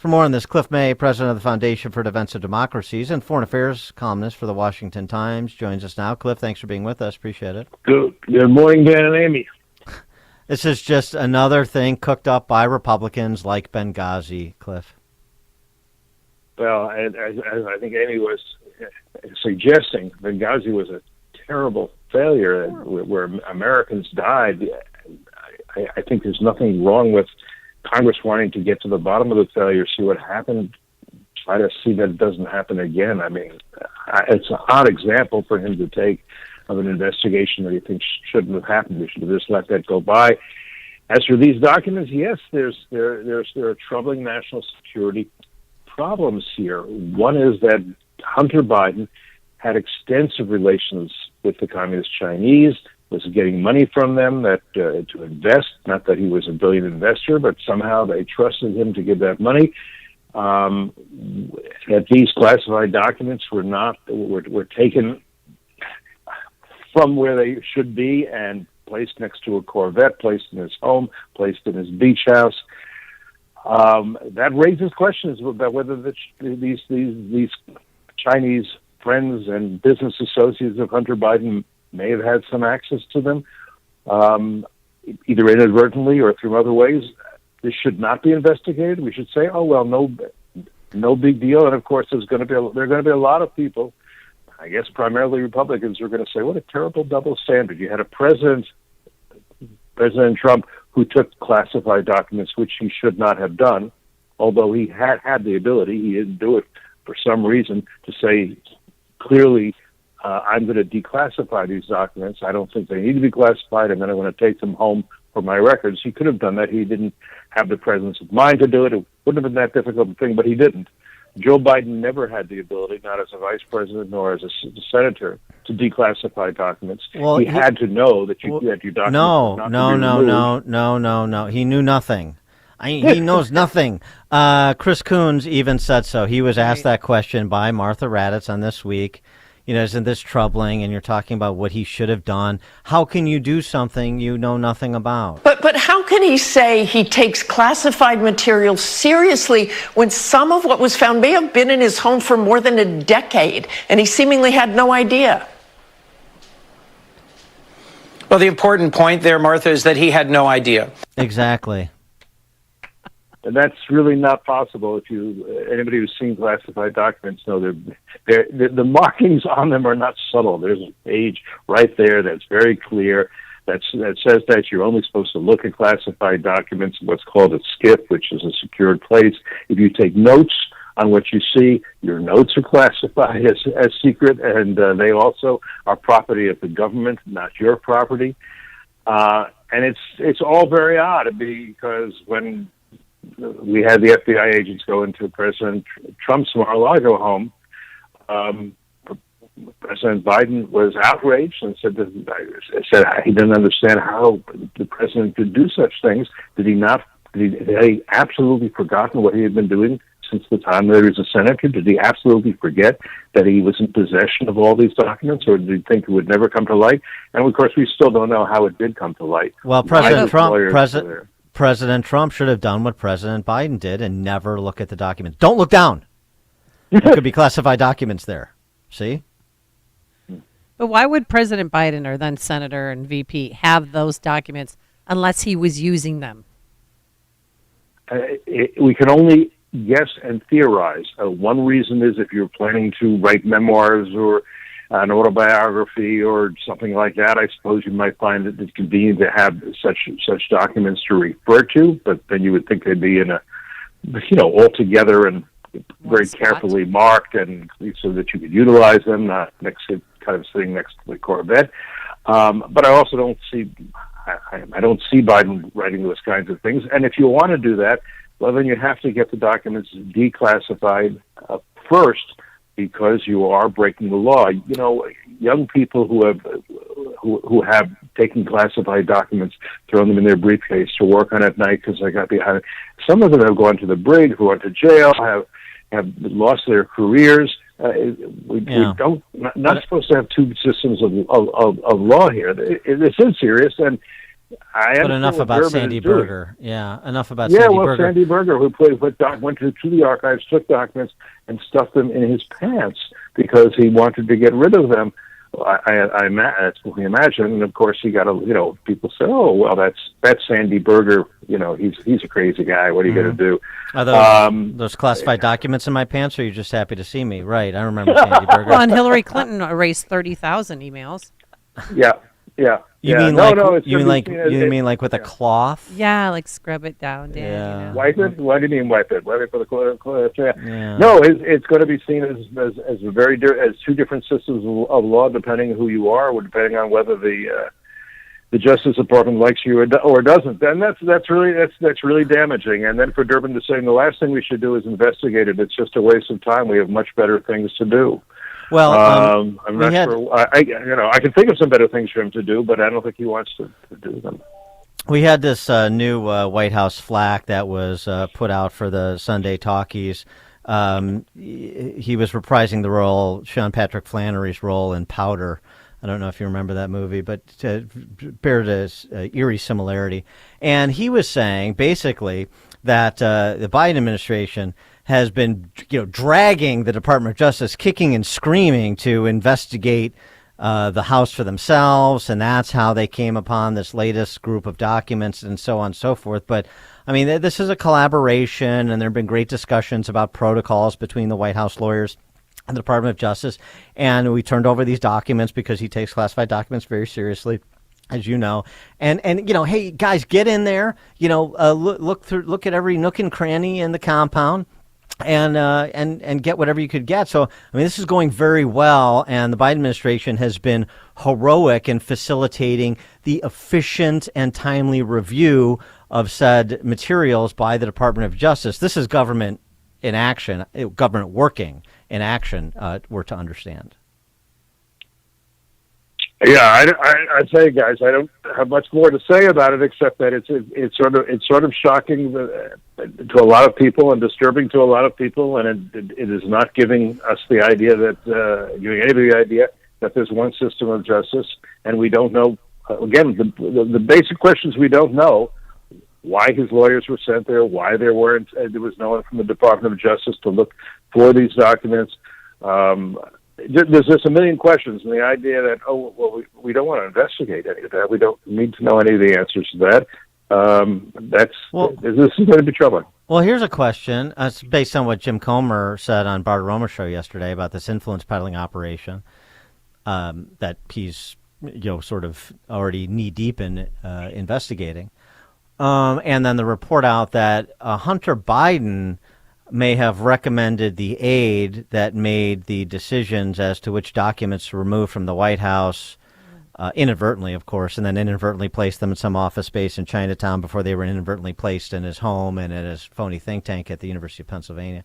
For more on this, Cliff May, president of the Foundation for Defense of Democracies and foreign affairs columnist for the Washington Times, joins us now. Cliff, thanks for being with us. Appreciate it. Good morning, Dan and Amy. This is just another thing cooked up by Republicans like Benghazi, Cliff. Well, as I think Amy was suggesting, Benghazi was a terrible failure where Americans died. I think there's nothing wrong with Congress wanting to get to the bottom of the failure, see what happened, try to see that it doesn't happen again. I mean, it's an odd example for him to take of an investigation that he thinks shouldn't have happened. We should have just let that go by. As for these documents, yes, there are troubling national security problems here. One is that Hunter Biden had extensive relations with the Communist Chinese, was getting money from them to invest. Not that he was a brilliant investor, but somehow they trusted him to give that money. That these classified documents were taken from where they should be and placed next to a Corvette, placed in his home, placed in his beach house. That raises questions about whether these Chinese friends and business associates of Hunter Biden may have had some access to them, either inadvertently or through other ways. This should not be investigated. We should say, "Oh well, no big deal." And of course, there are going to be a lot of people, I guess primarily Republicans, who are going to say, "What a terrible double standard! You had a President Trump, who took classified documents, which he should not have done, although he had the ability. He didn't do it for some reason to say clearly, I'm going to declassify these documents. I don't think they need to be classified, and then I'm going to take them home for my records." He could have done that. He didn't have the presence of mind to do it. It wouldn't have been that difficult a thing, but he didn't. Joe Biden never had the ability, not as a vice president nor as a senator, to declassify documents. Well, he had to know that your documents No. He knew nothing. He knows nothing. Chris Coons even said so. He was asked that question by Martha Raddatz on This Week. Isn't this troubling? And you're talking about what he should have done. How can you do something you know nothing about? But how can he say he takes classified material seriously when some of what was found may have been in his home for more than a decade, and he seemingly had no idea? Well, the important point there, Martha, is that he had no idea. Exactly. And that's really not possible. If anybody who's seen classified documents know the markings on them are not subtle. There's a page right there that's very clear that says that you're only supposed to look at classified documents in what's called a SCIF, which is a secured place. If you take notes on what you see, your notes are classified as secret, and they also are property of the government, not your property. And it's all very odd because when we had the FBI agents go into President Trump's Mar-a-Lago home, President Biden was outraged and said he didn't understand how the president could do such things. Had he absolutely forgotten what he had been doing since the time that he was a senator? Did he absolutely forget that he was in possession of all these documents, or did he think it would never come to light? And of course, we still don't know how it did come to light. Well, President Trump should have done what President Biden did and never look at the documents. Don't look down. There could be classified documents there. See? But why would President Biden, or then Senator and VP, have those documents unless he was using them? We can only guess and theorize. One reason is if you're planning to write memoirs or an autobiography or something like that, I suppose you might find it convenient to have such documents to refer to, but then you would think they'd be in all together and very carefully marked, and so that you could utilize them, not sitting next to the Corvette. But I also don't see Biden writing those kinds of things. And if you want to do that, well, then you have to get the documents declassified first, because you are breaking the law. Young people who have taken classified documents, thrown them in their briefcase to work on at night because they got behind. Some of them have gone to the brig, who went to jail, have lost their careers. We're not supposed to have two systems of law here. This is serious, and But enough what about Durbin Sandy is doing. Berger. Yeah, enough about Yeah, Sandy well, Berger. Sandy Berger, who went to the archives, took documents, and stuffed them in his pants because he wanted to get rid of them. That's what we imagine, and of course, he got people say, "Oh, well, that's Sandy Berger. He's a crazy guy. What are you going to do?" Are those classified documents in my pants, or are you just happy to see me? Right, I remember Sandy Berger. Well, and Hillary Clinton erased 30,000 emails. Yeah, yeah. You yeah. mean no, like no, it's you gonna mean be like seen you as- mean like with a cloth? Yeah, like scrub it down, Dad. Yeah. Wipe it? Why do you mean wipe it? Wipe it for the clothes? Yeah. Yeah. No, it's going to be seen as as two different systems of law, depending who you are, or depending on whether the Justice Department likes you or doesn't. And that's really damaging. And then for Durbin to say the last thing we should do is investigate it. It's just a waste of time. We have much better things to do. Well, I'm not sure. I can think of some better things for him to do, but I don't think he wants to do them. we had this new White House flack that was put out for the Sunday talkies. He was reprising the role, Sean Patrick Flannery's role in Powder. I don't know if you remember that movie, but bears a eerie similarity. And he was saying basically that the Biden administration has been, dragging the Department of Justice, kicking and screaming to investigate the House for themselves, and that's how they came upon this latest group of documents and so on and so forth. But, I mean, this is a collaboration, and there have been great discussions about protocols between the White House lawyers and the Department of Justice, and we turned over these documents because he takes classified documents very seriously, as you know. And hey, guys, get in there, look at every nook and cranny in the compound, and get whatever you could get. So, I mean, this is going very well, and the Biden administration has been heroic in facilitating the efficient and timely review of said materials by the Department of Justice. This is government in action, government working in action, we're to understand. Yeah, I say, guys, I don't have much more to say about it except that it's sort of shocking to a lot of people and disturbing to a lot of people, and it is not giving us the idea giving anybody the idea that there's one system of justice, and we don't know. Again, the basic questions we don't know: why his lawyers were sent there, why there was no one from the Department of Justice to look for these documents. There's just a million questions, and the idea that, we don't want to investigate any of that. We don't need to know any of the answers to that. This is going to be troubling. Well, here's a question. It's based on what Jim Comer said on Bartiromo's show yesterday about this influence peddling operation that he's sort of already knee deep in investigating. And then the report out that Hunter Biden may have recommended the aide that made the decisions as to which documents to remove from the White House, inadvertently, of course, and then inadvertently placed them in some office space in Chinatown before they were inadvertently placed in his home and at his phony think tank at the University of Pennsylvania.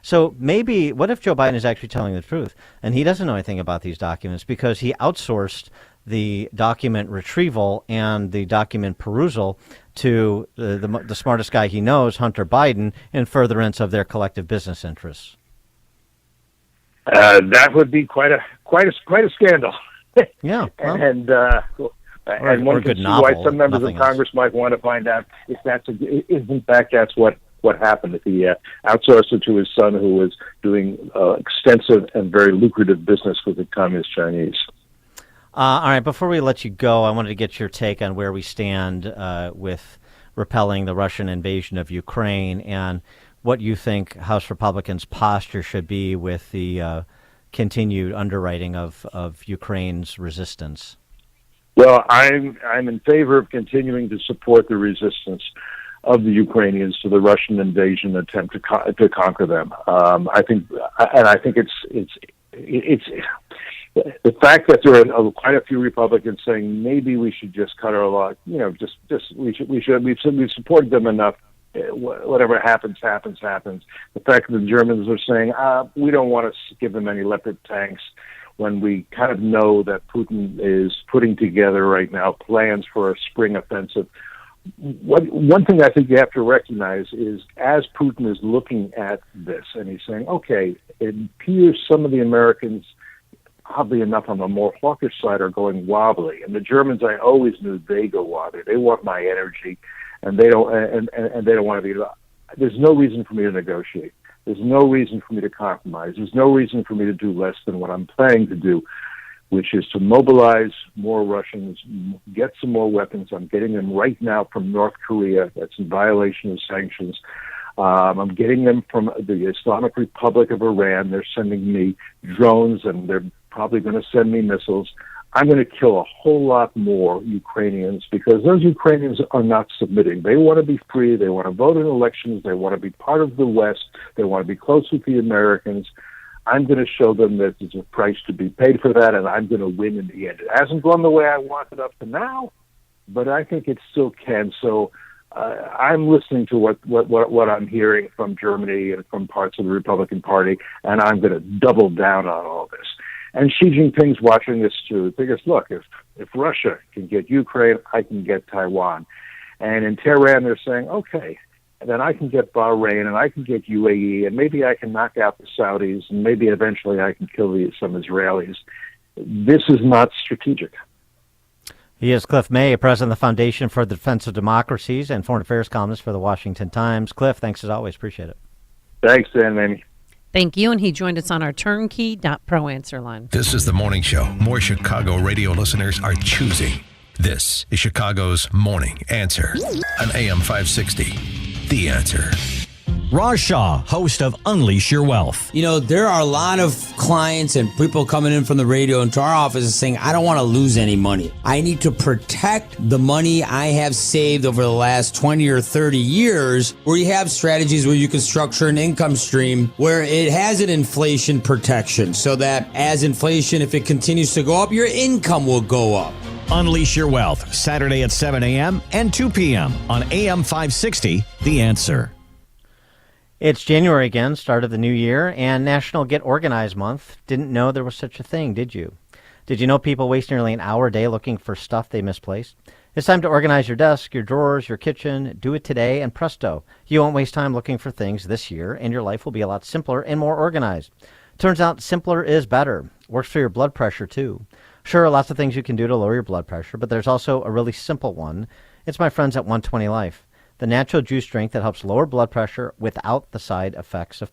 So maybe, what if Joe Biden is actually telling the truth and he doesn't know anything about these documents because he outsourced the document retrieval and the document perusal to the smartest guy he knows, Hunter Biden, in furtherance of their collective business interests? That would be quite a scandal. Yeah, well, and one can see why some members of Congress might want to find out if if in fact that's what happened. If he outsourced it to his son, who was doing extensive and very lucrative business with the Communist Chinese. All right, before we let you go, I wanted to get your take on where we stand with repelling the Russian invasion of Ukraine and what you think House Republicans' posture should be with the continued underwriting of Ukraine's resistance. Well, I'm in favor of continuing to support the resistance of the Ukrainians to the Russian invasion attempt to conquer them. I think it's the fact that there are quite a few Republicans saying maybe we should just cut our law, we've supported them enough. Whatever happens. The fact that the Germans are saying we don't want to give them any Leopard tanks, when we kind of know that Putin is putting together right now plans for a spring offensive. One thing I think you have to recognize is, as Putin is looking at this and he's saying, okay, it appears some of the Americans oddly enough, on the more hawkish side, are going wobbly. And the Germans, I always knew they go wobbly. They want my energy, and they don't, and they don't want to be. There's no reason for me to negotiate. There's no reason for me to compromise. There's no reason for me to do less than what I'm planning to do, which is to mobilize more Russians, get some more weapons. I'm getting them right now from North Korea. That's in violation of sanctions. I'm getting them from the Islamic Republic of Iran. They're sending me drones, and they're probably going to send me missiles. I'm going to kill a whole lot more Ukrainians because those Ukrainians are not submitting. They want to be free. They want to vote in elections. They want to be part of the West. They want to be close with the Americans. I'm going to show them that there's a price to be paid for that, and I'm going to win in the end. It hasn't gone the way I wanted up to now, but I think it still can. So I'm listening to what I'm hearing from Germany and from parts of the Republican Party, and I'm going to double down on all this. And Xi Jinping's watching this too, because look, if Russia can get Ukraine, I can get Taiwan. And in Tehran, they're saying, okay, then I can get Bahrain, and I can get UAE, and maybe I can knock out the Saudis, and maybe eventually I can kill some Israelis. This is not strategic. He is Cliff May, president of the Foundation for the Defense of Democracies and foreign affairs columnist for the Washington Times. Cliff, thanks as always. Appreciate it. Thanks, Dan, Amy. Thank you. And he joined us on our turnkey.pro answer line. This is the morning show more Chicago radio listeners are choosing. This is Chicago's Morning Answer on AM 560. The Answer. Raj Shah, host of Unleash Your Wealth. You know, there are a lot of clients and people coming in from the radio into our office saying, I don't want to lose any money. I need to protect the money I have saved over the last 20 or 30 years, where you have strategies where you can structure an income stream where it has an inflation protection so that as inflation, if it continues to go up, your income will go up. Unleash Your Wealth, Saturday at 7 a.m. and 2 p.m. on AM 560, The Answer. It's January again, start of the new year, and National Get Organized Month. Didn't know there was such a thing, did you? Did you know people waste nearly an hour a day looking for stuff they misplaced? It's time to organize your desk, your drawers, your kitchen. Do it today, and presto. You won't waste time looking for things this year, and your life will be a lot simpler and more organized. Turns out simpler is better. Works for your blood pressure, too. Sure, lots of things you can do to lower your blood pressure, but there's also a really simple one. It's my friends at 120 Life. The natural juice drink that helps lower blood pressure without the side effects of